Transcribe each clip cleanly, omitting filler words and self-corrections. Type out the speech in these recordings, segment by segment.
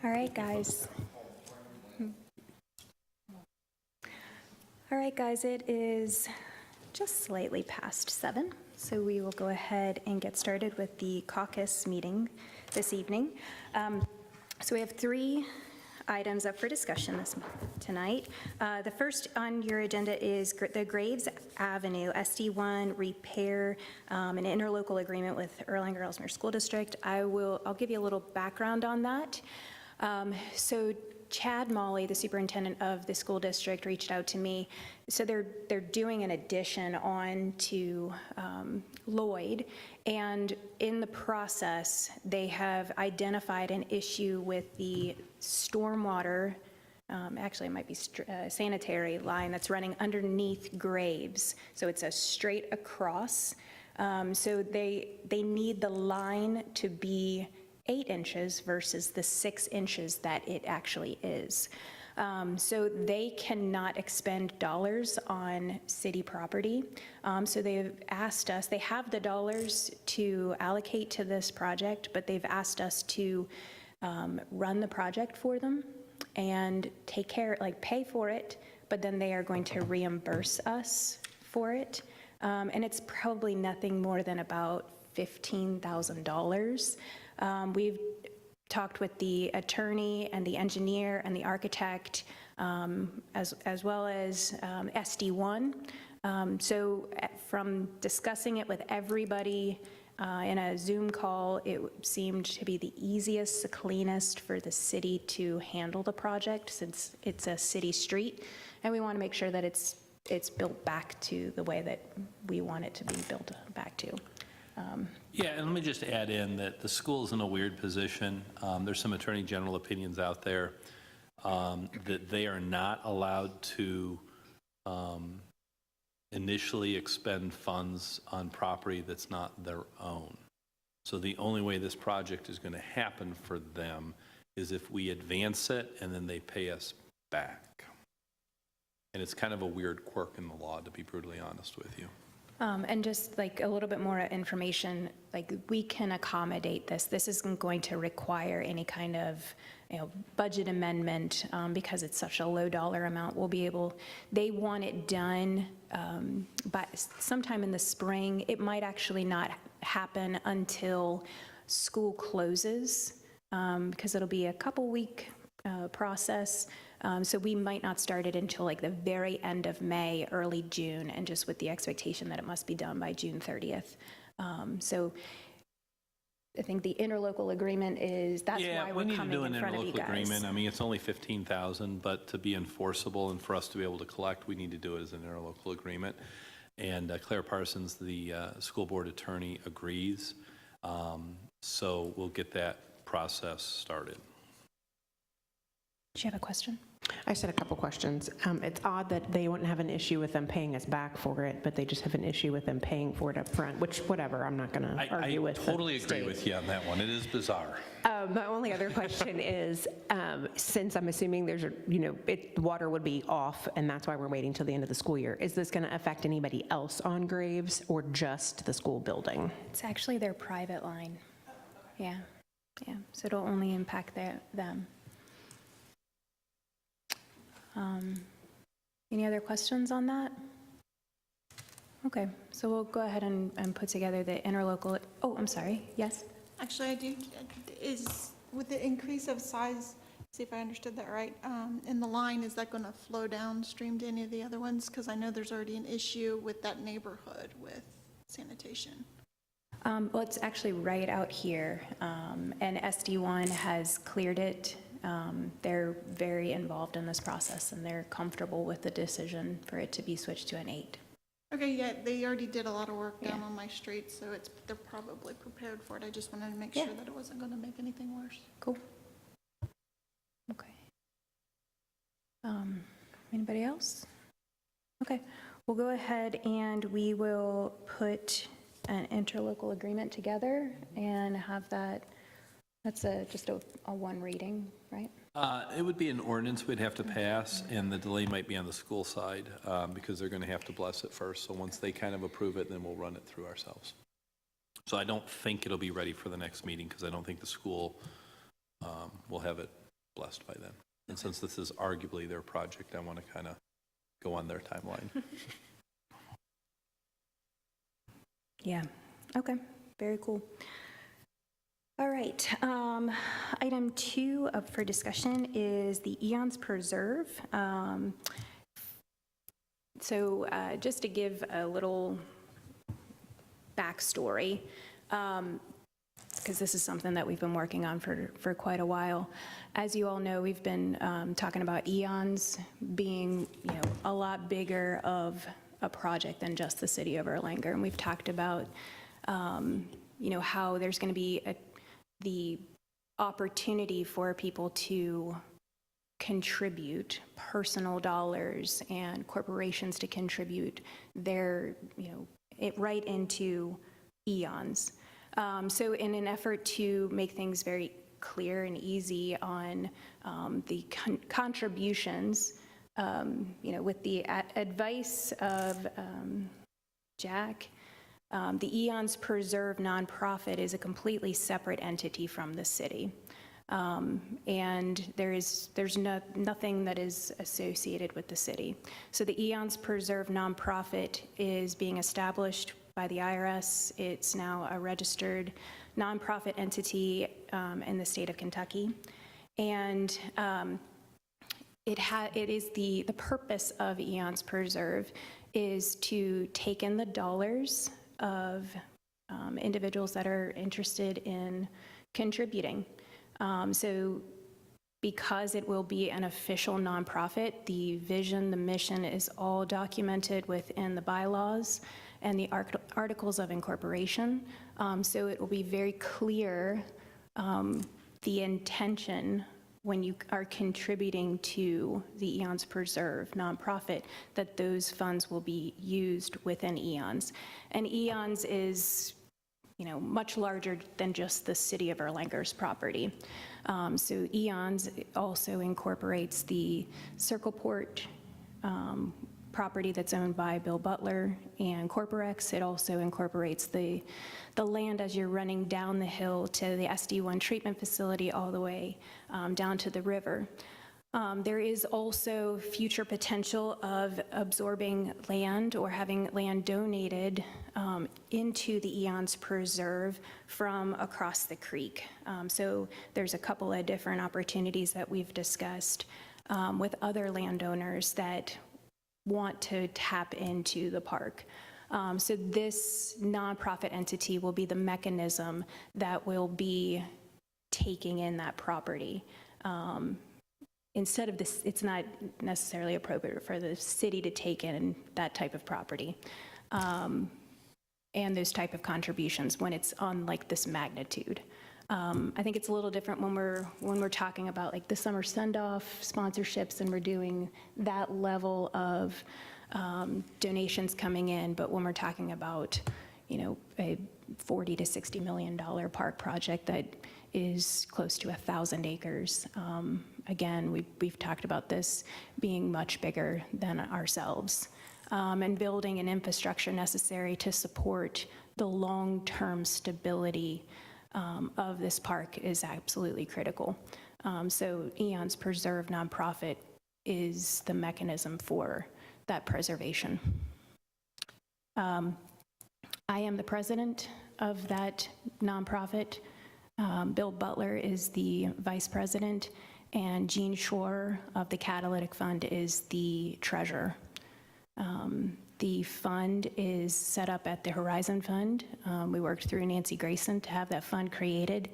All right, guys. All right, guys, it is just slightly past 7, so we will go ahead and get started with the caucus meeting this evening. So we have 3 items up for discussion tonight. The first on your agenda is the Graves Avenue SD1 repair, an interlocal agreement with Erlanger Ellesmere School District. I'll give you a little background on that. So Chad Molly, the superintendent of the school district, reached out to me. So they're doing an addition on to Lloyd, and in the process, they have identified an issue with the stormwater, actually it might be sanitary line that's running underneath Graves. So it's a straight across. So they need the line to be 8 inches versus the 6 inches that it actually is. So they cannot expend dollars on city property. So they've asked us, they have the dollars to allocate to this project, but they've asked us to run the project for them and take care, like pay for it, but then they are going to reimburse us for it. And it's probably nothing more than about $15,000. We've talked with the attorney and the engineer and the architect, as well as SD1. So from discussing it with everybody in a Zoom call, it seemed to be the easiest, the cleanest for the city to handle the project, since it's a city street, and we want to make sure that it's built back to the way that we want it to be built back to. Yeah, and let me just add in that the school's in a weird position. There's some attorney general opinions out there that they are not allowed to initially expend funds on property that's not their own. So the only way this project is going to happen for them is if we advance it and then they pay us back. And it's kind of a weird quirk in the law, to be brutally honest with you. And just like a little bit more information, like we can accommodate this. This isn't going to require any kind of, budget amendment because it's such a low dollar amount. We'll be able, they want it done by sometime in the spring. It might actually not happen until school closes because it'll be a couple-week process. So we might not start it until like the very end of May, early June, and just with the expectation that it must be done by June 30th. So I think the interlocal agreement is, that's why we're coming in front of you guys. Yeah, we need to do an interlocal agreement. I mean, it's only $15,000, but to be enforceable and for us to be able to collect, we need to do it as an interlocal agreement. And Claire Parsons, the school board attorney, agrees. So we'll get that process started. Do you have a question? I just had a couple questions. It's odd that they wouldn't have an issue with them paying us back for it, but they just have an issue with them paying for it up front, which, whatever, I'm not going to argue with. I totally agree with you on that one. It is bizarre. My only other question is, since I'm assuming there's water would be off, and that's why we're waiting till the end of the school year, is this going to affect anybody else on Graves or just the school building? It's actually their private line. Yeah. So it'll only impact them. Any other questions on that? Okay, so we'll go ahead and put together the interlocal. Oh, I'm sorry. Yes? Actually, I do. Is with the increase of size, see if I understood that right, in the line, is that going to flow downstream to any of the other ones? Because I know there's already an issue with that neighborhood with sanitation. Well, it's actually right out here, and SD1 has cleared it. They're very involved in this process, and they're comfortable with the decision for it to be switched to an 8. Okay, yeah, they already did a lot of work down on my street, so they're probably prepared for it. I just wanted to make sure that it wasn't going to make anything worse. Cool. Okay. Anybody else? Okay, we'll go ahead and we will put an interlocal agreement together and have that. That's just a one reading, right? It would be an ordinance we'd have to pass, and the delay might be on the school side because they're going to have to bless it first. So once they kind of approve it, then we'll run it through ourselves. So I don't think it'll be ready for the next meeting because I don't think the school will have it blessed by then. And since this is arguably their project, I want to kind of go on their timeline. Yeah, okay, very cool. All right, item 2 up for discussion is the Eons Preserve. So just to give a little backstory, because this is something that we've been working on for quite a while. As you all know, we've been talking about Eons being, a lot bigger of a project than just the city of Erlanger. And we've talked about, how there's going to be the opportunity for people to contribute personal dollars and corporations to contribute their, it right into Eons. So in an effort to make things very clear and easy on the contributions, with the advice of Jack, the Eons Preserve nonprofit is a completely separate entity from the city. And there's nothing that is associated with the city. So the Eons Preserve nonprofit is being established by the IRS. It's now a registered nonprofit entity in the state of Kentucky. And it is the purpose of Eons Preserve is to take in the dollars of individuals that are interested in contributing. So because it will be an official nonprofit, the vision, the mission is all documented within the bylaws and the articles of incorporation. So it will be very clear the intention when you are contributing to the Eons Preserve nonprofit, that those funds will be used within Eons. And Eons is, much larger than just the city of Erlanger's property. So Eons also incorporates the Circleport property that's owned by Bill Butler and Corporex. It also incorporates the land as you're running down the hill to the SD1 treatment facility all the way down to the river. There is also future potential of absorbing land or having land donated into the Eons Preserve from across the creek. So there's a couple of different opportunities that we've discussed with other landowners that want to tap into the park. So this nonprofit entity will be the mechanism that will be taking in that property. Instead of this, it's not necessarily appropriate for the city to take in that type of property and those type of contributions when it's on like this magnitude. I think it's a little different when we're talking about like the summer send-off sponsorships and we're doing that level of donations coming in, but when we're talking about, a $40 to $60 million park project that is close to 1,000 acres. Again, we've talked about this being much bigger than ourselves and building an infrastructure necessary to support the long-term stability of this park is absolutely critical. So Eons Preserve nonprofit is the mechanism for that preservation. I am the president of that nonprofit. Bill Butler is the vice president, and Jean Schor of the Catalytic Fund is the treasurer. The fund is set up at the Horizon Fund. We worked through Nancy Grayson to have that fund created,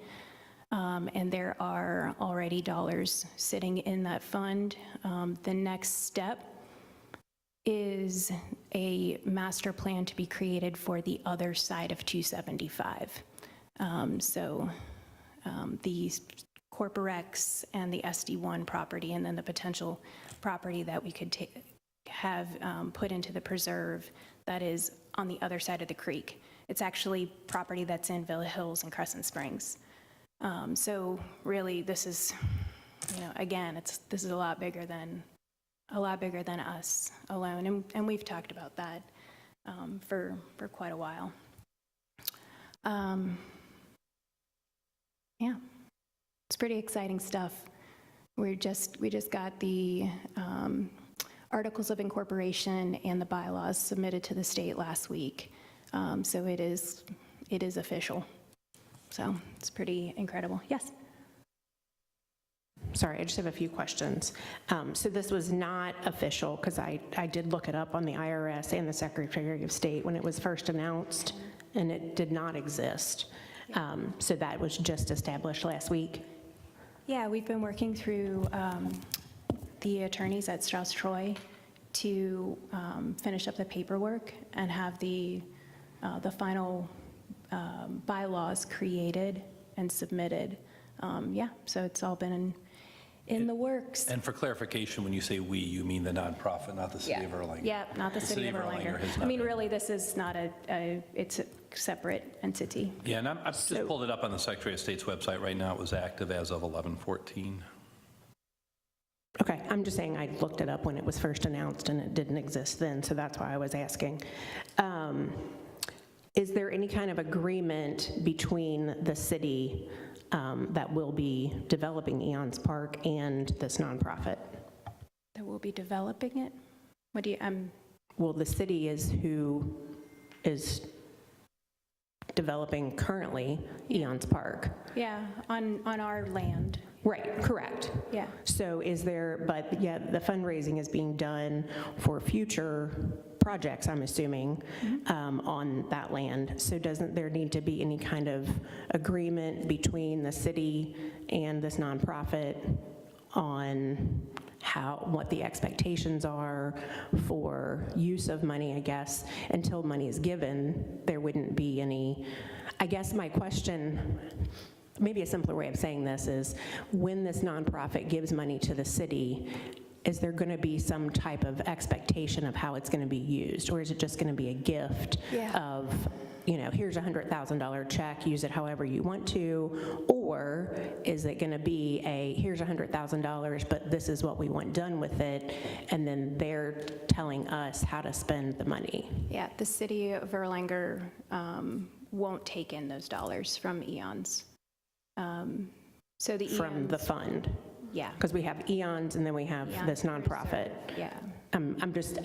and there are already dollars sitting in that fund. The next step is a master plan to be created for the other side of 275. The Corporex and the SD1 property, and then the potential property that we could have put into the preserve that is on the other side of the creek. It's actually property that's in Villa Hills and Crescent Springs. So really, this is, again, this is a lot bigger than us alone, and we've talked about that for quite a while. Yeah, it's pretty exciting stuff. We just got the articles of incorporation and the bylaws submitted to the state last week. So it is official. So it's pretty incredible. Yes? Sorry, I just have a few questions. So this was not official, because I did look it up on the IRS and the Secretary of State when it was first announced, and it did not exist. So that was just established last week? Yeah, we've been working through the attorneys at Strauss Troy to finish up the paperwork and have the final bylaws created and submitted. Yeah, so it's all been in the works. And for clarification, when you say "we," you mean the nonprofit, not the city of Erlanger? Yeah, not the city of Erlanger. has I not mean, been- really, this is not it's a separate entity. Yeah, and I've just pulled it up on the Secretary of State's website right now. It was active as of 11/14. Okay, I'm just saying I looked it up when it was first announced, and it didn't exist then, so that's why I was asking. Is there any kind of agreement between the city that will be developing Eons Park and this nonprofit? That will be developing it? What do you, Well, the city is who is developing currently Eons Park. yeah, on our land, Right, correct. yeah. So is there, but yet the fundraising is being done for future projects, I'm assuming, on that land. So doesn't there need to be any kind of agreement between the city and this nonprofit on what the expectations are for use of money, I guess? Until money is given, there wouldn't be any. I guess my question, maybe a simpler way of saying this is, when this nonprofit gives money to the city, is there going to be some type of expectation of how it's going to be used? Or is it just going to be a gift of, here's a $100,000 check, use it however you want to? Or is it going to be here's $100,000, but this is what we want done with it, and then they're telling us how to spend the money? Yeah, the city of Erlanger won't take in those dollars from Eons. So the From Eons, the fund? yeah, Because we have Eons, and then we have Eons this nonprofit. yeah, I'm just,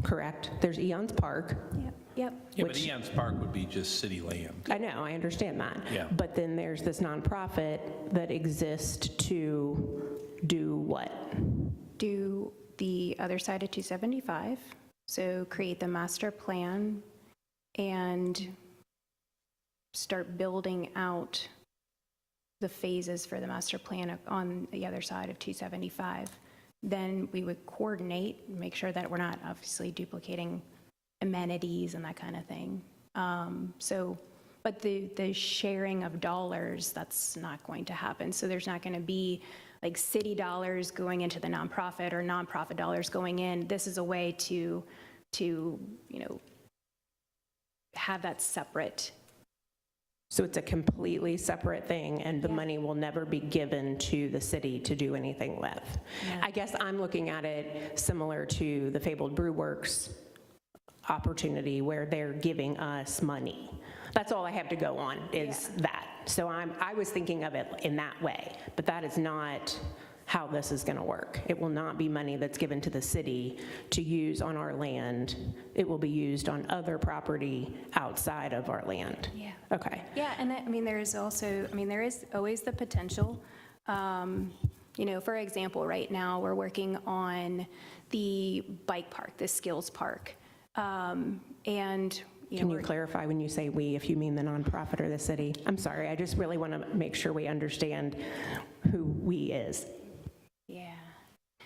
correct? There's Eons Park. yep. Yeah, but Which- Eons Park would be just city land. I know, I understand that. Yeah. But then there's this nonprofit that exists to do what? Do the other side of 275, so create the master plan and start building out the phases for the master plan on the other side of 275. Then we would coordinate, make sure that we're not obviously duplicating amenities and that kind of thing. But the sharing of dollars, that's not going to happen. So there's not going to be like city dollars going into the nonprofit or nonprofit dollars going in. This is a way to have that separate. So it's a completely separate thing, and the money will never be given to the city to do anything with. I guess I'm looking at it similar to the fabled Brew Works opportunity, where they're giving us money. That's all I have to go on, is that. So I was thinking of it in that way, but that is not how this is going to work. It will not be money that's given to the city to use on our land. It will be used on other property outside of our land. Yeah. Okay. Yeah, and there is always the potential. For example, right now, we're working on the bike park, the skills park. And, Can you clarify when you say we, if you mean the nonprofit or the city? I'm sorry, I just really want to make sure we understand who we is. yeah.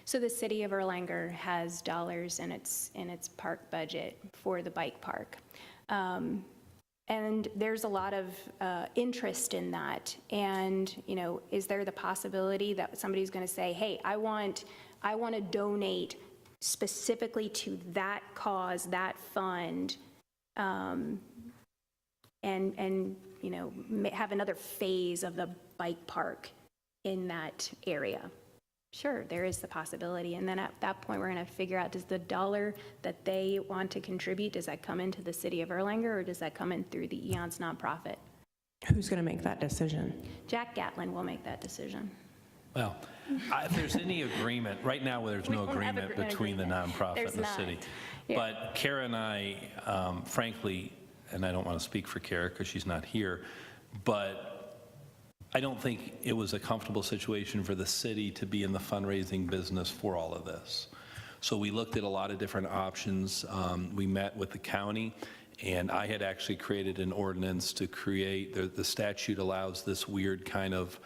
So the city of Erlanger has dollars in its park budget for the bike park. And there's a lot of interest in that. And, is there the possibility that somebody's going to say, hey, I want to donate specifically to that cause, that fund, and have another phase of the bike park in that area? Sure, there is the possibility. And then at that point, we're going to figure out, does the dollar that they want to contribute, does that come into the city of Erlanger, or does that come in through the Eons nonprofit? Who's going to make that decision? Jack Gatlin will make that decision. Well, if there's any agreement, right now, there's no We don't have agreement an between the agreement. nonprofit There's and the not. city. Yeah. But Kara and I, frankly, and I don't want to speak for Kara because she's not here, but I don't think it was a comfortable situation for the city to be in the fundraising business for all of this. So we looked at a lot of different options. We met with the county, and I had actually created an ordinance to create, the statute allows this weird kind of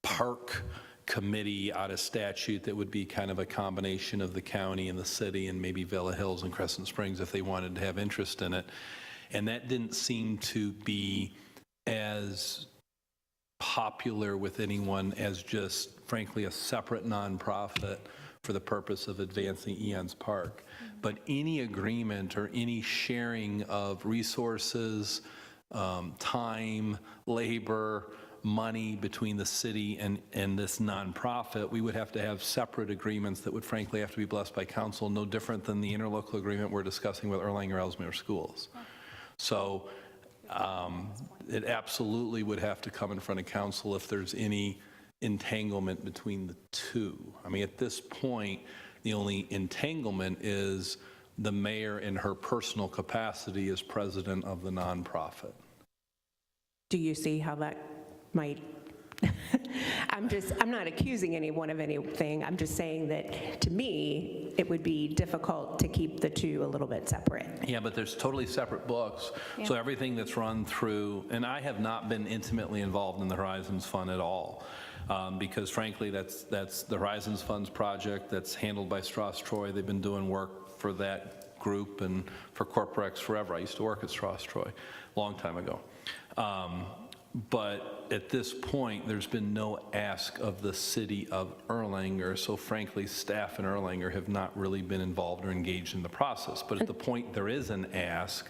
park committee out of statute that would be kind of a combination of the county and the city and maybe Villa Hills and Crescent Springs if they wanted to have interest in it. And that didn't seem to be as popular with anyone as just, frankly, a separate nonprofit for the purpose of advancing Eons Park. But any agreement or any sharing of resources, time, labor, money between the city and this nonprofit, we would have to have separate agreements that would frankly have to be blessed by council, no different than the interlocal agreement we're discussing with Erlanger Ellesmere Schools. So it absolutely would have to come in front of council if there's any entanglement between the two. I mean, at this point, the only entanglement is the mayor in her personal capacity as president of the nonprofit. Do you see how that might, I'm not accusing anyone of anything. I'm just saying that, to me, it would be difficult to keep the two a little bit separate. Yeah, but there's totally separate books. Yeah. So everything that's run through, and I have not been intimately involved in the Horizons Fund at all, because frankly, that's the Horizons Fund's project that's handled by Strauss Troy. They've been doing work for that group and for Corporex forever. I used to work at Strauss Troy a long time ago. But at this point, there's been no ask of the city of Erlanger, so frankly, staff in Erlanger have not really been involved or engaged in the process. But at the point there is an ask,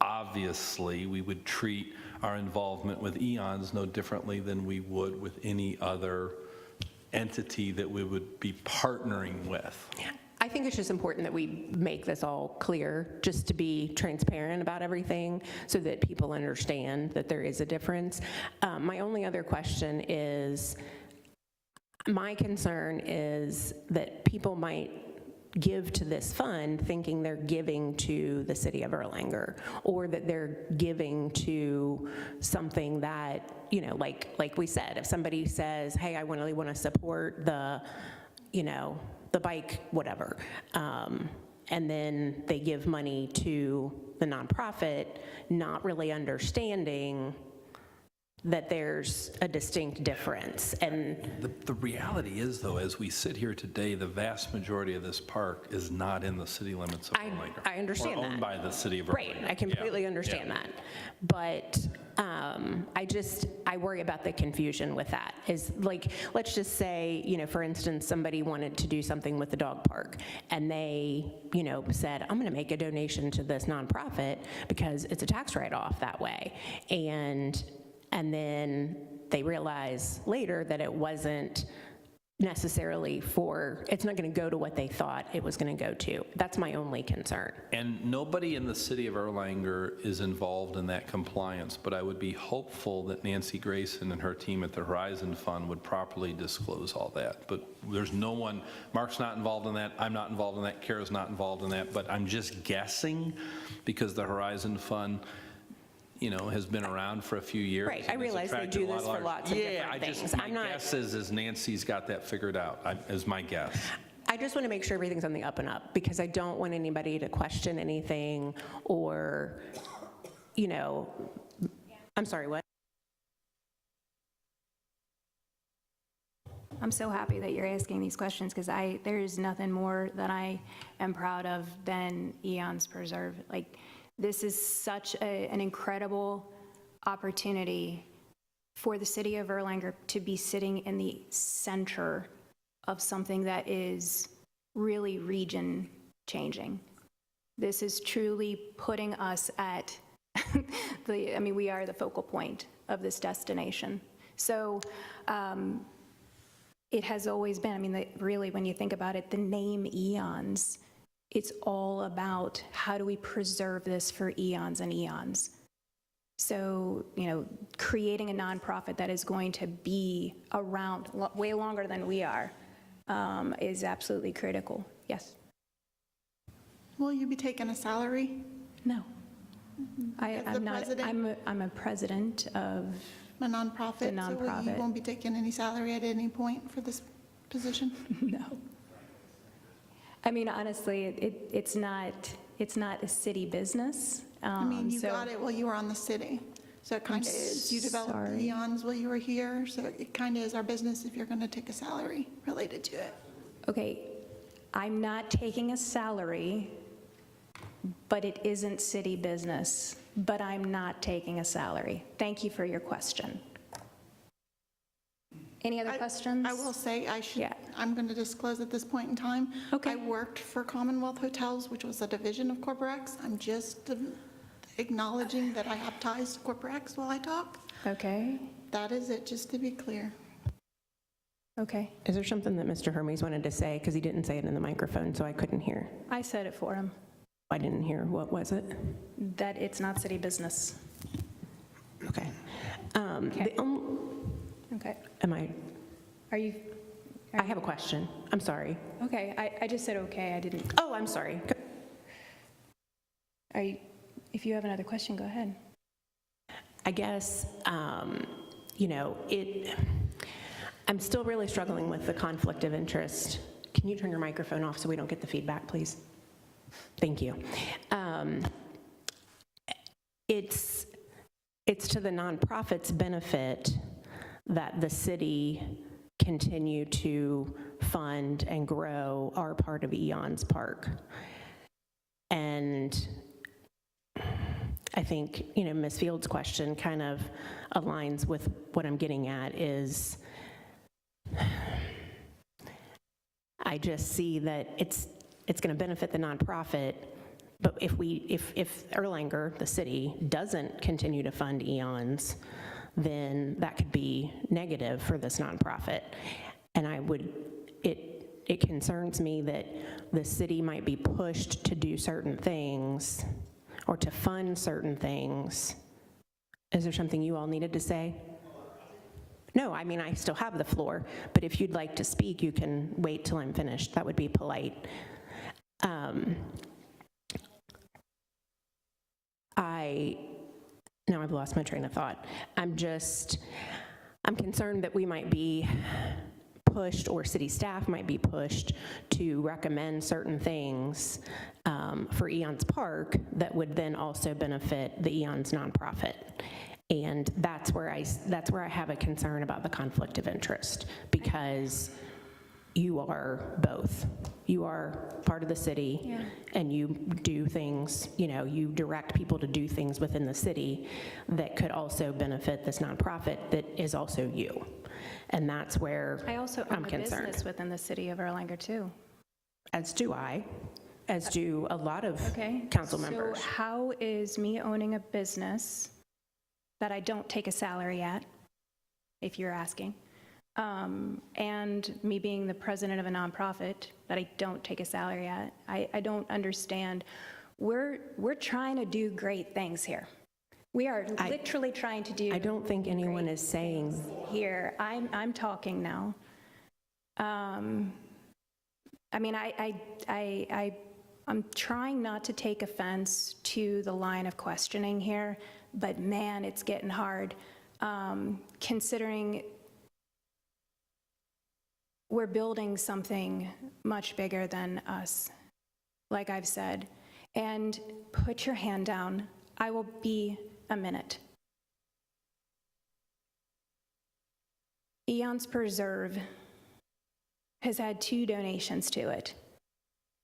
obviously, we would treat our involvement with Eons no differently than we would with any other entity that we would be partnering with. I think it's just important that we make this all clear, just to be transparent about everything so that people understand that there is a difference. My only other question is, my concern is that people might give to this fund thinking they're giving to the city of Erlanger, or that they're giving to something that, you know, like we said, if somebody says, hey, I really want to support the, you know, the bike, whatever, and then they give money to the nonprofit, not really understanding that there's a distinct difference. And The reality is, though, as we sit here today, the vast majority of this park is not in the city limits of Erlanger. I understand or owned that. by the city of Erlanger. Right, I completely understand that. But I worry about the confusion with that. Is like, let's just say, you know, for instance, somebody wanted to do something with the dog park, and they, you know, said, I'm going to make a donation to this nonprofit because it's a tax write-off that way. And then they realize later that it wasn't necessarily it's not going to go to what they thought it was going to go to. That's my only concern. And nobody in the city of Erlanger is involved in that compliance, but I would be hopeful that Nancy Grayson and her team at the Horizon Fund would properly disclose all that. But there's no one, Mark's not involved in that, I'm not involved in that, Kara's not involved in that, but I'm just guessing because the Horizon Fund, you know, has been around for a few years. Right, I and has realize they attracted do a lot this of for large- lots of different things. My guess is Nancy's got that figured out, is my guess. I just want to make sure everything's on the up and up, because I don't want anybody to question anything or, you know, I'm sorry, what? I'm so happy that you're asking these questions, because there's nothing more that I am proud of than Eons Preserve. Like, this is such an incredible opportunity for the city of Erlanger to be sitting in the center of something that is really region changing. This is truly putting us at we are the focal point of this destination. So it has always been, really, when you think about it, the name Eons, it's all about how do we preserve this for eons and eons. So, creating a nonprofit that is going to be around way longer than we are is absolutely critical. Yes? Will you be taking a salary? No. As the I'm not, president? I'm a president of, A nonprofit? The So you nonprofit. won't be taking any salary at any point for this position? no. I mean, honestly, it's not a city business. I mean, you so- got it while you were on the city. So it kind of is. You developed sorry. Eons while you were here, so it kind of is our business if you're going to take a salary related to it. Okay, I'm not taking a salary, but it isn't city business, but I'm not taking a salary. Thank you for your question. Any other questions? I will say, Yeah. I'm going to disclose at this point in time. Okay. I worked for Commonwealth Hotels, which was a division of CorporX. I'm just acknowledging that I have ties to CorporX while I talk. Okay, That is it, just to be clear. okay. Is there something that Mr. Hermes wanted to say? Because he didn't say it in the microphone, so I couldn't hear. I said it for him, I didn't hear. What was it? that it's not city business. Okay. Okay. The Okay. Are you, I have a question. I'm sorry. okay, I just said okay, I didn't. Oh, I'm sorry. Are you, if you have another question, go ahead. I guess, I'm still really struggling with the conflict of interest. Can you turn your microphone off so we don't get the feedback, please? Thank you. It's to the nonprofit's benefit that the city continue to fund and grow our part of Eons Park. And I think, Ms. Field's question kind of aligns with what I'm getting at is I just see that it's going to benefit the nonprofit, but if Erlanger, the city, doesn't continue to fund Eons, then that could be negative for this nonprofit. And it concerns me that the city might be pushed to do certain things or to fund certain things. Is there something you all needed to say? No, I mean, I still have the floor, but if you'd like to speak, you can wait till I'm finished. That would be polite. Now I've lost my train of thought. I'm concerned that we might be pushed, or city staff might be pushed to recommend certain things for Eons Park that would then also benefit the Eons nonprofit. And that's where I have a concern about the conflict of interest, because you are both. You are part of the city, Yeah. and you do things, you direct people to do things within the city that could also benefit this nonprofit that is also you. And that's where I also I'm own a concerned. business within the city of Erlanger, too. As do I, as do a lot of Okay? council members. So how is me owning a business that I don't take a salary at, if you're asking, and me being the president of a nonprofit that I don't take a salary at, I don't understand. We're trying to do great things here. We are literally trying to do. I don't think anyone is saying, Here, I'm talking now. I mean, I'm trying not to take offense to the line of questioning here, but man, it's getting hard, considering we're building something much bigger than us, like I've said. And put your hand down. I will be a minute. Eons Preserve has had 2 donations to it,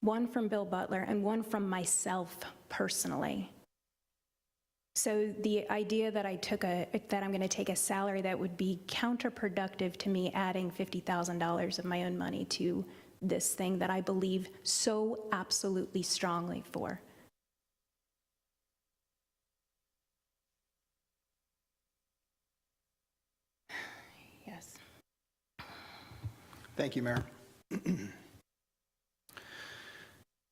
one from Bill Butler and one from myself personally. So the idea that that I'm going to take a salary that would be counterproductive to me adding $50,000 of my own money to this thing that I believe so absolutely strongly for. Yes. Thank you, Mayor.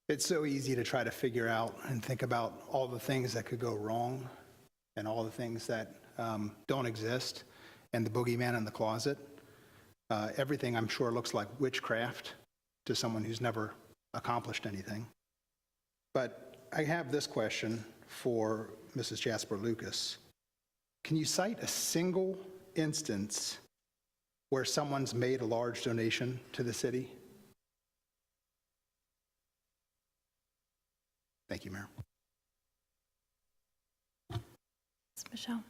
It's so easy to try to figure out and think about all the things that could go wrong and all the things that don't exist, and the boogeyman in the closet. Everything, I'm sure, looks like witchcraft to someone who's never accomplished anything. But I have this question for Mrs. Jasper Lucas. Can you cite a single instance where someone's made a large donation to the city? Thank you, Mayor. Michelle.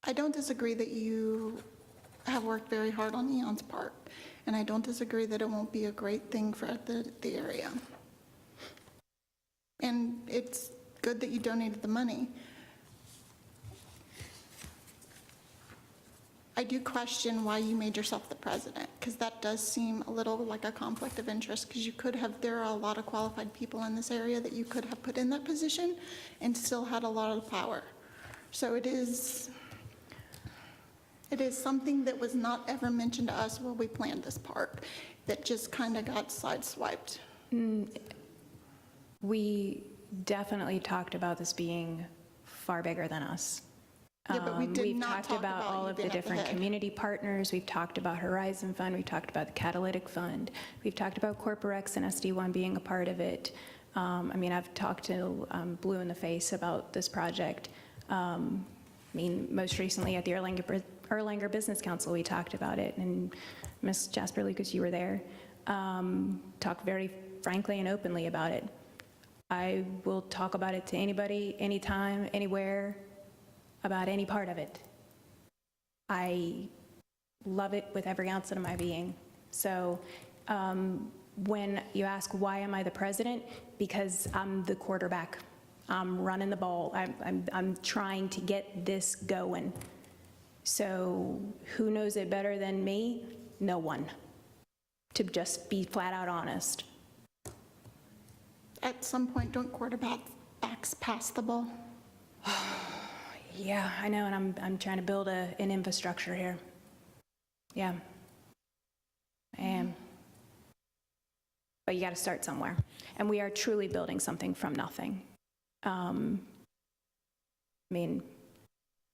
I don't disagree that you have worked very hard on Eons Park, and I don't disagree that it won't be a great thing for the area. And it's good that you donated the money. I do question why you made yourself the president, because that does seem a little like a conflict of interest, because you could have, there are a lot of qualified people in this area that you could have put in that position and still had a lot of power. So it is something that was not ever mentioned to us when we planned this park, that just kind of got sideswiped. We definitely talked about this being far bigger than us. Yeah, but we did not talk We've talked about about all you of the being at the different head. community partners. We've talked about Horizon Fund. We've talked about the Catalytic Fund. We've talked about Corporex and SD1 being a part of it. I mean, I've talked to Blue in the Face about this project. I mean, most recently at the Erlanger Business Council, we talked about it, and Ms. Jasper Lucas, you were there. Talked very frankly and openly about it. I will talk about it to anybody, anytime, anywhere, about any part of it. I love it with every ounce of my being. So when you ask, why am I the president? Because I'm the quarterback. I'm running the ball. I'm trying to get this going. So who knows it better than me? No one. To just be flat out honest. At some point, don't quarterbacks pass the ball? Yeah, I know, and I'm trying to build an infrastructure here. Yeah, I am. But you got to start somewhere. And we are truly building something from nothing. I mean,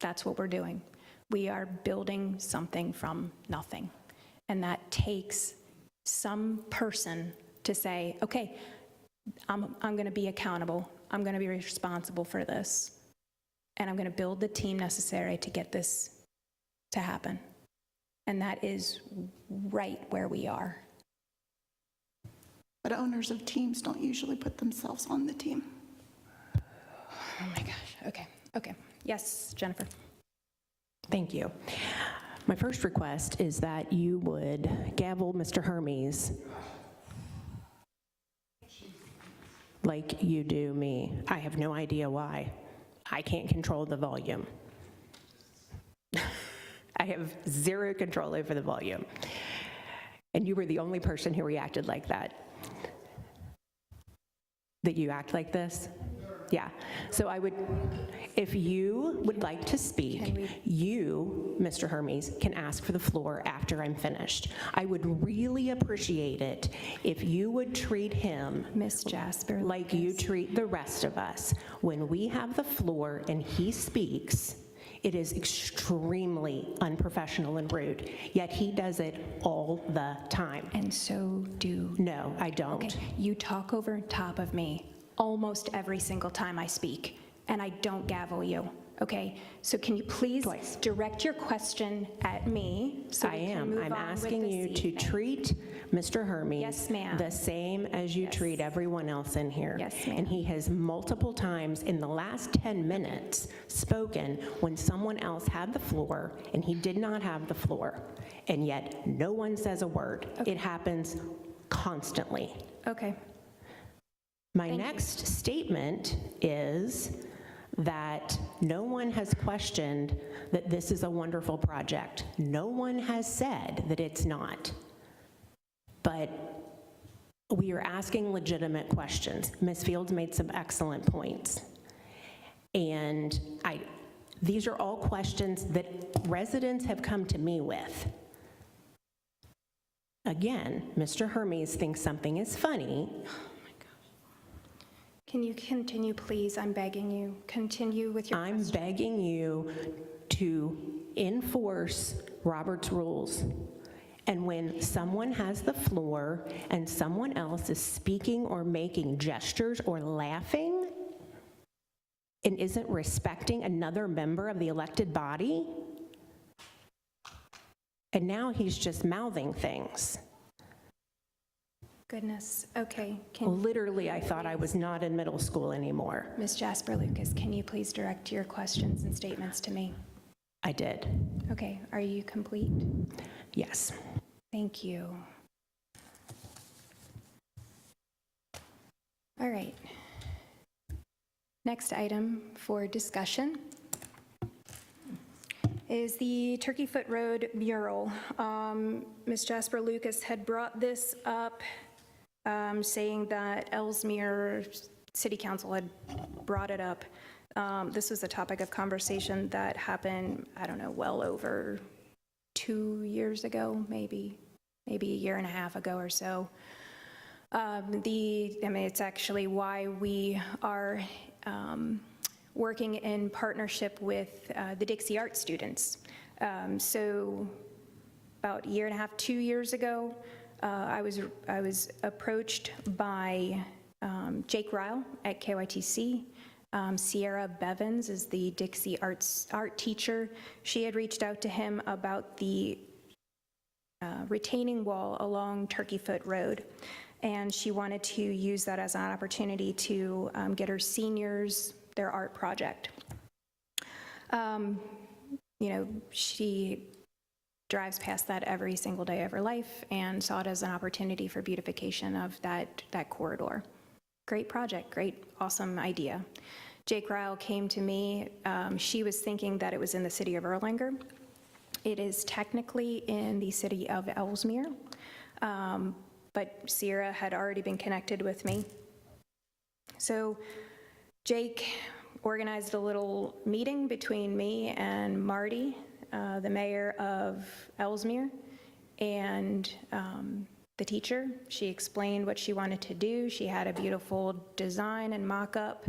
that's what we're doing. We are building something from nothing. And that takes some person to say, okay, I'm going to be accountable. I'm going to be responsible for this. And I'm going to build the team necessary to get this to happen. And that is right where we are. But owners of teams don't usually put themselves on the team. Oh my gosh, okay. Yes, Jennifer. Thank you. My first request is that you would gavel Mr. Hermes like you do me. I have no idea why. I can't control the volume. I have zero control over the volume. And you were the only person who reacted like that. That you act like this? Yeah. So I would, if you would like to speak, you, Mr. Hermes, can ask for the floor after I'm finished. I would really appreciate it if you would treat him, Miss Jasper, like you treat the rest of us. When we have the floor and he speaks, it is extremely unprofessional and rude, yet he does it all the time. And so do. No, I don't. Okay, you talk over top of me almost every single time I speak, and I don't gavel you, okay? So can you please Twice. direct your question at me so I we can am. move I'm on with asking this you to evening? treat Mr. Hermes Yes, ma'am. the same as you Yes. treat everyone else in here. Yes, ma'am. And he has multiple times in the last 10 minutes spoken when someone else had the floor and he did not have the floor, and yet no one says a word. It happens constantly. Okay, My Thank you. next statement is that no one has questioned that this is a wonderful project. No one has said that it's not. But we are asking legitimate questions. Ms. Fields made some excellent points. And these are all questions that residents have come to me with. Again, Mr. Hermes thinks something is funny Can you continue, please? I'm begging you. Continue with your I'm question. begging you to enforce Robert's rules. And when someone has the floor and someone else is speaking or making gestures or laughing and isn't respecting another member of the elected body, and now he's just mouthing things. Goodness. Okay. Can Literally, I thought I was not in middle school anymore. Ms. Jasper Lucas, can you please direct your questions and statements to me? I did. Okay. Are you complete? Yes. Thank you. All right. Next item for discussion is the Turkey Foot Road mural. Ms. Jasper Lucas had brought this up, saying that Ellesmere City Council had brought it up. This was a topic of conversation that happened, I don't know, well over 2 years ago, maybe a year and a half ago or so. It's actually why we are working in partnership with the Dixie Art students. So about a year and a half, 2 years ago, I was approached by Jake Ryle at KYTC. Sierra Bevins is the Dixie art teacher. She had reached out to him about the retaining wall along Turkey Foot Road, and she wanted to use that as an opportunity to get her seniors their art project. She drives past that every single day of her life and saw it as an opportunity for beautification of that corridor. Great project, great, awesome idea. Jake Ryle came to me. She was thinking that it was in the city of Erlanger. It is technically in the city of Ellesmere, but Sierra had already been connected with me. So Jake organized a little meeting between me and Marty, the mayor of Ellesmere, and the teacher. She explained what she wanted to do. She had a beautiful design and mock-up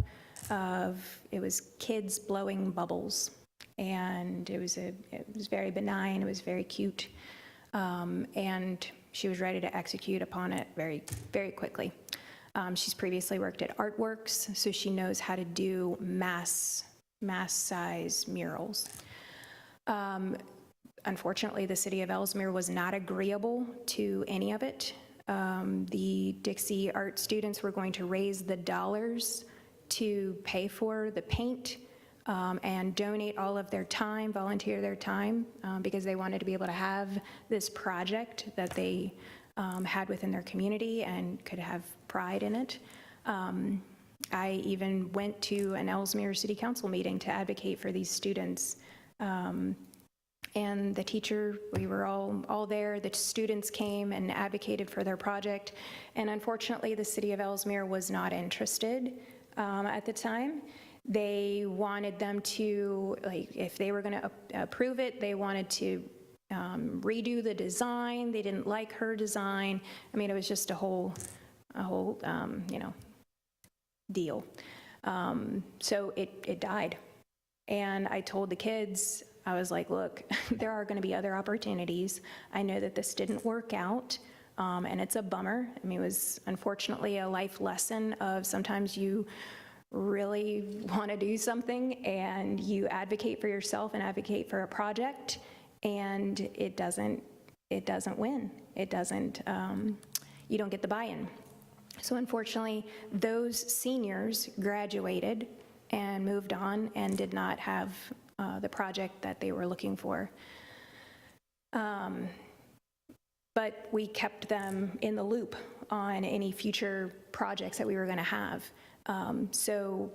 of, it was kids blowing bubbles. And it was very benign, it was very cute, and she was ready to execute upon it very, very quickly. She's previously worked at Artworks, so she knows how to do mass size murals. Unfortunately, the city of Ellesmere was not agreeable to any of it. The Dixie art students were going to raise the dollars to pay for the paint, and donate all of their time, volunteer their time, because they wanted to be able to have this project that they had within their community and could have pride in it. I even went to an Ellesmere City Council meeting to advocate for these students. And the teacher, we were all there. The students came and advocated for their project. And unfortunately, the city of Ellesmere was not interested at the time. They wanted them to, if they were going to approve it, they wanted to redo the design. They didn't like her design. I mean, it was just a whole deal. So it died. And I told the kids, I was like, look, there are going to be other opportunities. I know that this didn't work out, and it's a bummer. I mean, it was unfortunately a life lesson of sometimes you really want to do something and you advocate for yourself and advocate for a project, and it doesn't win. It doesn't, you don't get the buy-in. So unfortunately, those seniors graduated and moved on and did not have the project that they were looking for. But we kept them in the loop on any future projects that we were going to have. So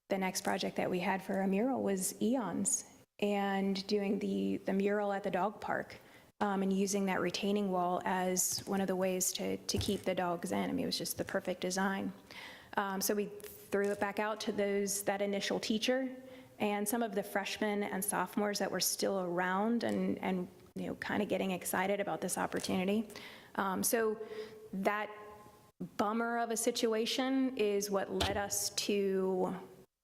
the next project that we had for a mural was Eons, and doing the mural at the dog park, and using that retaining wall as one of the ways to keep the dogs in. I mean, it was just the perfect design. So we threw it back out to that initial teacher and some of the freshmen and sophomores that were still around and kind of getting excited about this opportunity. So that bummer of a situation is what led us to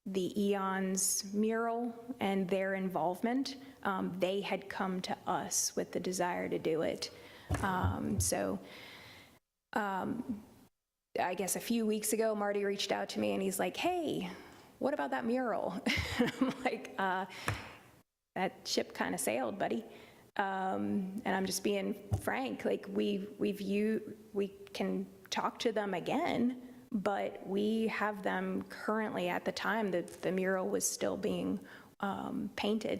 the Eons mural and their involvement. They had come to us with the desire to do it. I guess a few weeks ago, Marty reached out to me and he's like, hey, what about that mural? I'm like, that ship kind of sailed, buddy. And I'm just being frank, like we can talk to them again, but we have them currently at the time that the mural was still being painted.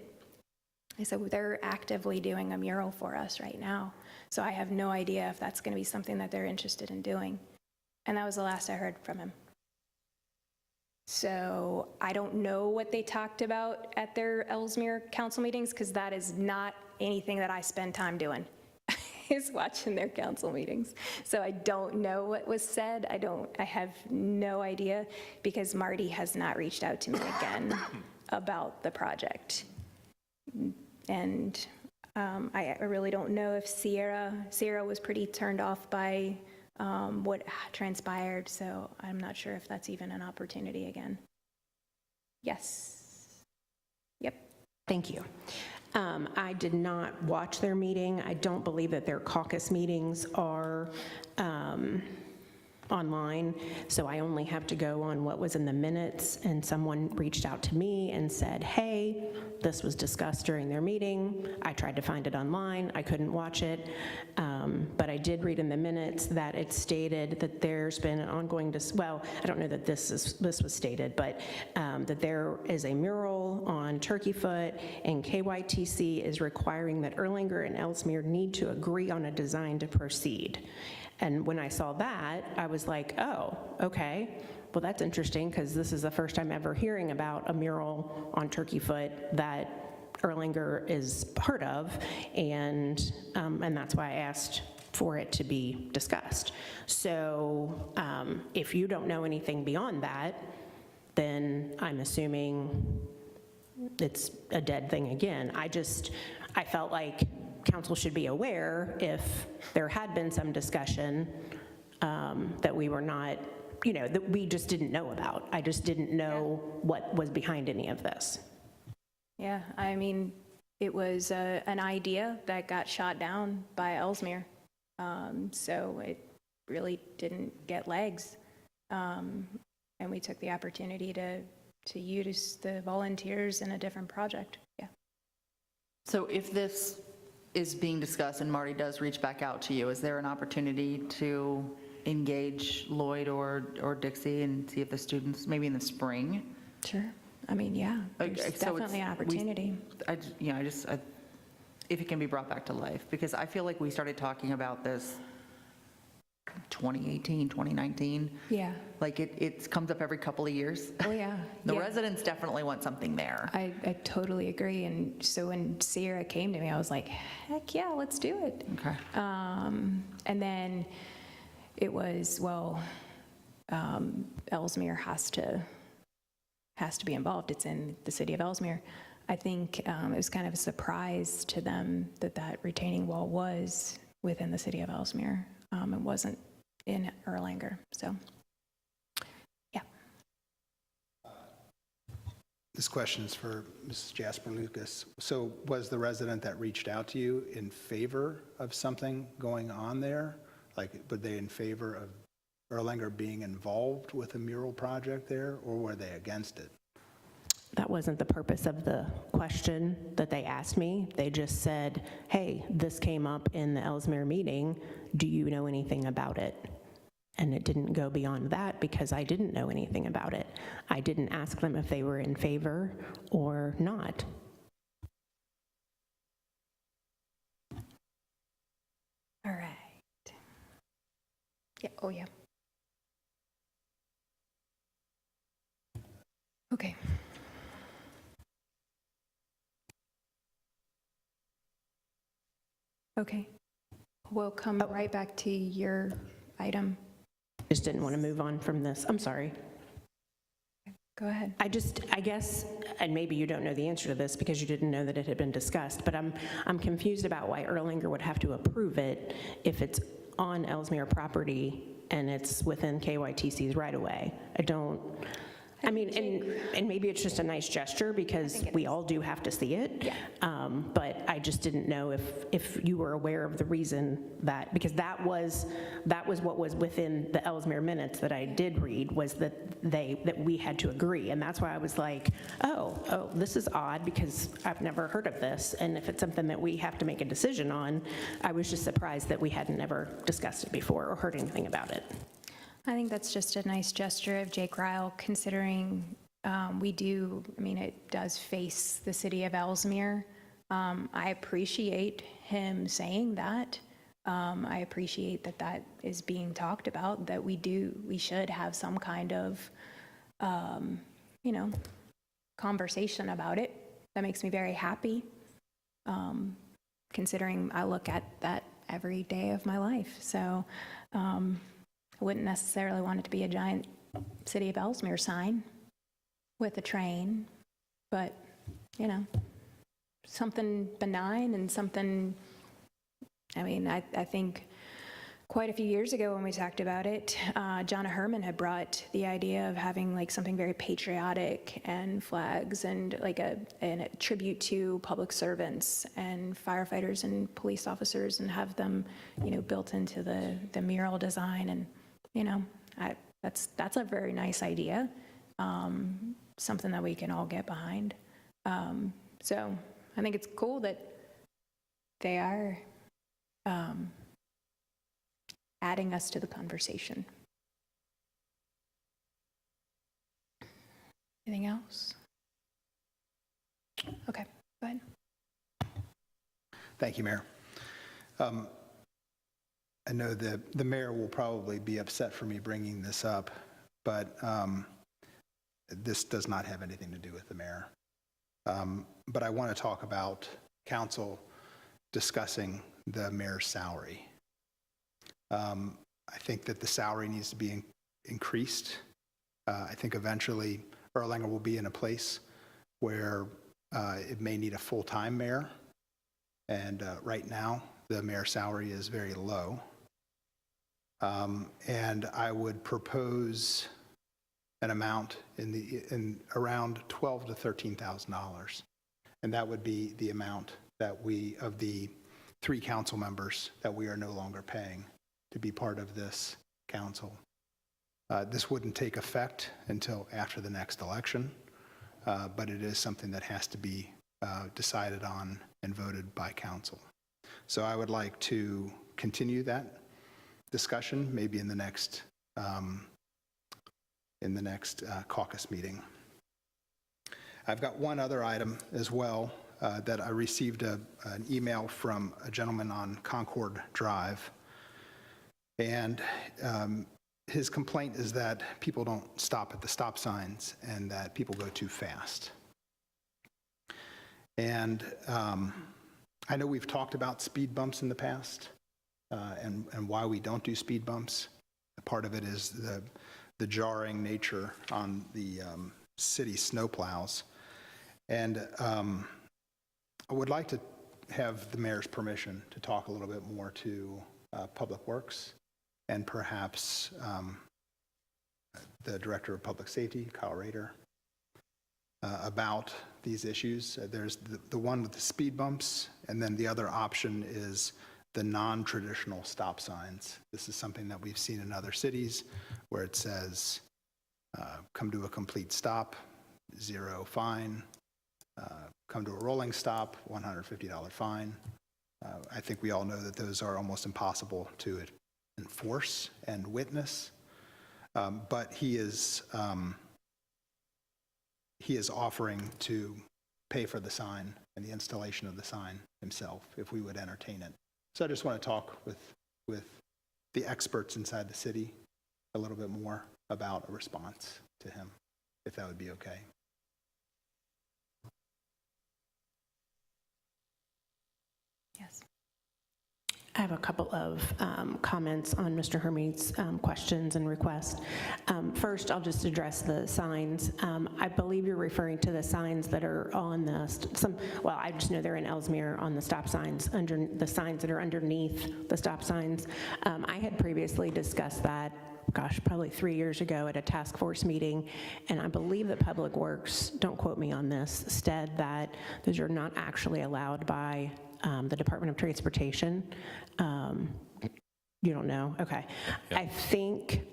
I said, well, they're actively doing a mural for us right now. So I have no idea if that's going to be something that they're interested in doing. And that was the last I heard from him. So I don't know what they talked about at their Ellesmere council meetings, because that is not anything that I spend time doing, is watching their council meetings. So I don't know what was said. I have no idea, because Marty has not reached out to me again about the project. And I really don't know if Sierra was pretty turned off by what transpired, so I'm not sure if that's even an opportunity again. Yes. Yep. Thank you. I did not watch their meeting. I don't believe that their caucus meetings are online, so I only have to go on what was in the minutes, and someone reached out to me and said, hey, this was discussed during their meeting. I tried to find it online. I couldn't watch it, but I did read in the minutes that it stated that there's been an ongoing, well, I don't know that this was stated, but that there is a mural on Turkey Foot, and KYTC is requiring that Erlanger and Ellesmere need to agree on a design to proceed. And when I saw that, I was like, oh, okay, well, that's interesting, because this is the first time ever hearing about a mural on Turkey Foot that Erlanger is part of, and that's why I asked for it to be discussed. So if you don't know anything beyond that, then I'm assuming it's a dead thing again. I felt like council should be aware if there had been some discussion that we were not, that we just didn't know about. I just didn't know what was behind any of this. Yeah, I mean, it was an idea that got shot down by Ellesmere. So it really didn't get legs. And we took the opportunity to use the volunteers in a different project. Yeah. So if this is being discussed and Marty does reach back out to you, is there an opportunity to engage Lloyd or Dixie and see if the students, maybe in the spring? Sure. I mean, yeah, there's So definitely an opportunity. If it can be brought back to life, because I feel like we started talking about this 2018, 2019. Yeah. Like it comes up every couple of years. Oh, yeah. The Yeah. residents definitely want something there. I totally agree. And so when Sierra came to me, I was like, heck yeah, let's do it. Okay. And then it was, well, Ellesmere has to be involved. It's in the city of Ellesmere. I think it was kind of a surprise to them that retaining wall was within the city of Ellesmere. It wasn't in Erlanger, so, yeah. This question is for Mrs. Jasper Lucas. So was the resident that reached out to you in favor of something going on there? Like, were they in favor of Erlanger being involved with a mural project there, or were they against it? That wasn't the purpose of the question that they asked me. They just said, hey, this came up in the Ellesmere meeting. Do you know anything about it? And it didn't go beyond that because I didn't know anything about it. I didn't ask them if they were in favor or not. All right. Yeah, oh yeah. Okay. Okay. We'll come right back to your item. Just didn't want to move on from this. I'm sorry. Go ahead. I guess, and maybe you don't know the answer to this because you didn't know that it had been discussed, but I'm confused about why Erlanger would have to approve it if it's on Ellesmere property and it's within KYTC's right-of-way. I mean, and maybe it's just a nice gesture because we all do have to see it. Yeah. But I just didn't know if you were aware of the reason that, because that was what was within the Ellesmere minutes that I did read, was that we had to agree. And that's why I was like, oh, this is odd because I've never heard of this. And if it's something that we have to make a decision on, I was just surprised that we hadn't ever discussed it before or heard anything about it. I think that's just a nice gesture of Jake Ryle, considering it does face the city of Ellesmere. I appreciate him saying that. I appreciate that is being talked about, that we should have some kind of, conversation about it. That makes me very happy, considering I look at that every day of my life. So, I wouldn't necessarily want it to be a giant City of Ellesmere sign with a train, but, something benign and something, I think quite a few years ago when we talked about it, Jonna Herman had brought the idea of having like something very patriotic and flags and like a tribute to public servants and firefighters and police officers, and have them, built into the mural design. And that's a very nice idea, something that we can all get behind. So I think it's cool that they are adding us to the conversation. Anything else? Okay, go ahead. Thank you, Mayor. I know the mayor will probably be upset for me bringing this up, but this does not have anything to do with the mayor. But I want to talk about council discussing the mayor's salary. I think that the salary needs to be increased. I think eventually Erlanger will be in a place where it may need a full-time mayor. And right now, the mayor's salary is very low. And I would propose an amount in around $12,000 to $13,000. And that would be the amount that of the 3 council members that we are no longer paying to be part of this council. This wouldn't take effect until after the next election, but it is something that has to be decided on and voted by council. So I would like to continue that discussion, maybe in the next caucus meeting. I've got one other item as well, that I received an email from a gentleman on Concord Drive, and his complaint is that people don't stop at the stop signs and that people go too fast. And I know we've talked about speed bumps in the past, and why we don't do speed bumps. Part of it is the jarring nature on the city snowplows. And I would like to have the mayor's permission to talk a little bit more to Public Works and perhaps the Director of Public Safety, Kyle Rader, about these issues. There's the one with the speed bumps, and then the other option is the non-traditional stop signs. This is something that we've seen in other cities where it says, come to a complete stop, 0 fine. Come to a rolling stop, $150 fine. I think we all know that those are almost impossible to enforce and witness. But he is offering to pay for the sign and the installation of the sign himself if we would entertain it. So I just want to talk with the experts inside the city a little bit more about a response to him, if that would be okay. Yes. I have a couple of comments on Mr. Hermes' questions and requests. First, I'll just address the signs. I believe you're referring to the signs that are on well, I just know they're in Ellesmere on the stop signs, under the signs that are underneath the stop signs. I had previously discussed that, gosh, probably 3 years ago at a task force meeting, and I believe that Public Works, don't quote me on this, said that those are not actually allowed by the Department of Transportation. You don't know? Okay. Yep. I think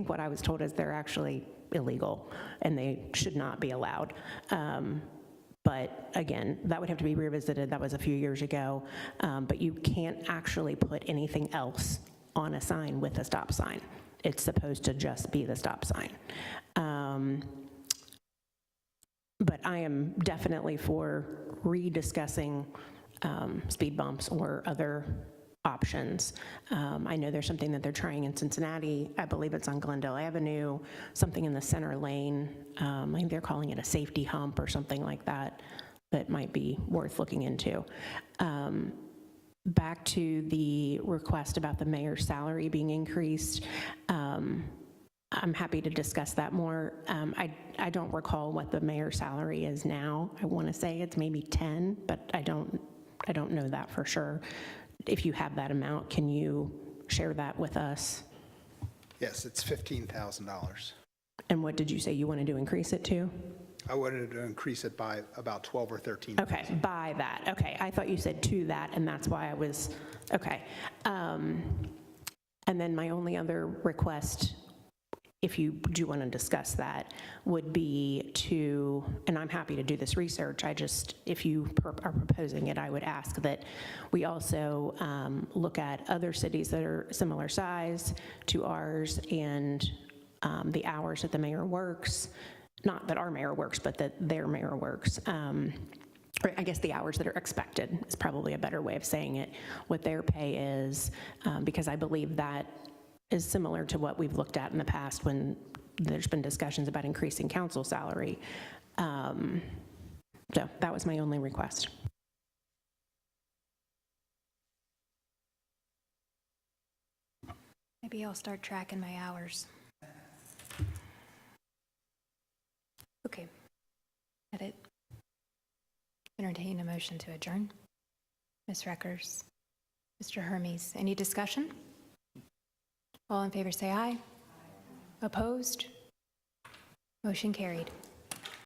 what I was told is they're actually illegal and they should not be allowed. But again, that would have to be revisited. That was a few years ago. But you can't actually put anything else on a sign with a stop sign. It's supposed to just be the stop sign. But I am definitely for rediscussing speed bumps or other options. I know there's something that they're trying in Cincinnati. I believe it's on Glendale Avenue, something in the center lane. I think they're calling it a safety hump or something like that, that might be worth looking into. Back to the request about the mayor's salary being increased. I'm happy to discuss that more. I don't recall what the mayor's salary is now. I want to say it's maybe 10, but I don't know that for sure. If you have that amount, can you share that with us? Yes, it's $15,000. And what did you say you wanted to increase it to? I wanted to increase it by about 12 or 13. Okay, by that. Okay, I thought you said to that, and that's why I was, okay. And then my only other request, if you do want to discuss that, would be to, and I'm happy to do this research, if you are proposing it, I would ask that we also look at other cities that are similar size to ours and the hours that the mayor works, not that our mayor works, but that their mayor works. Or I guess the hours that are expected is probably a better way of saying it, what their pay is, because I believe that is similar to what we've looked at in the past when there's been discussions about increasing council salary. So that was my only request. Maybe I'll start tracking my hours. Okay. Edit. Entertain a motion to adjourn. Ms. Reckers, Mr. Hermes, any discussion? All in favor say aye. Opposed? Motion carried.